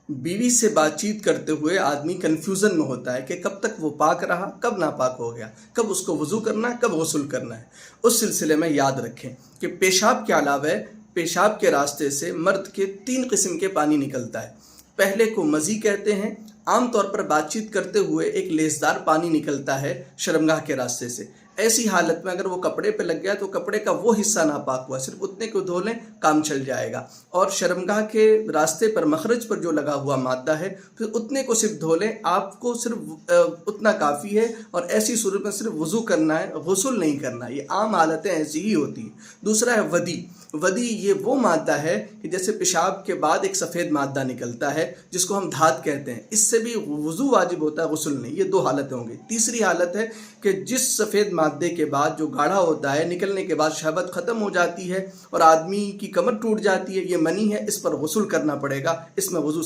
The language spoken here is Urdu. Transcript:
بیوی سے بات چیت کرتے ہوئے آدمی کنفیوژن میں ہوتا ہے کہ کب تک وہ پاک رہا، کب ناپاک ہو گیا، کب اس کو وضو کرنا ہے، کب غسل کرنا ہے۔ اس سلسلے میں یاد رکھیں کہ پیشاب کے علاوہ پیشاب کے راستے سے مرد کے 3 قسم کے پانی نکلتا ہے۔ پہلے کو مزی کہتے ہیں۔ عام طور پر بات چیت کرتے ہوئے ایک لیسدار پانی نکلتا ہے شرمگاہ کے راستے سے۔ ایسی حالت میں اگر وہ کپڑے پہ لگ گیا تو کپڑے کا وہ حصہ ناپاک ہوا، صرف اتنے کو دھو لیں، کام چل جائے گا۔ اور شرمگاہ کے راستے پر مخرج پر جو لگا ہوا مادہ ہے پھر اتنے کو صرف دھو لیں، آپ کو صرف اتنا کافی ہے۔ اور ایسی صورت میں صرف وضو کرنا ہے، غسل نہیں کرنا۔ یہ عام حالتیں ایسی ہی ہوتی ہیں۔ دوسرا ہے ودی۔ ودی یہ وہ مادہ ہے کہ جیسے پیشاب کے بعد ایک سفید مادہ نکلتا ہے جس کو ہم دھات کہتے ہیں، اس سے بھی وضو واجب ہوتا ہے، غسل نہیں۔ یہ 2 حالتیں ہوں گی۔ تیسری حالت ہے کہ جس سفید مادے کے بعد جو گاڑھا ہوتا ہے، نکلنے کے بعد شہوت ختم ہو جاتی ہے اور آدمی کی کمر ٹوٹ جاتی ہے، یہ منی ہے، اس پر غسل کرنا پڑے گا، اس میں وضو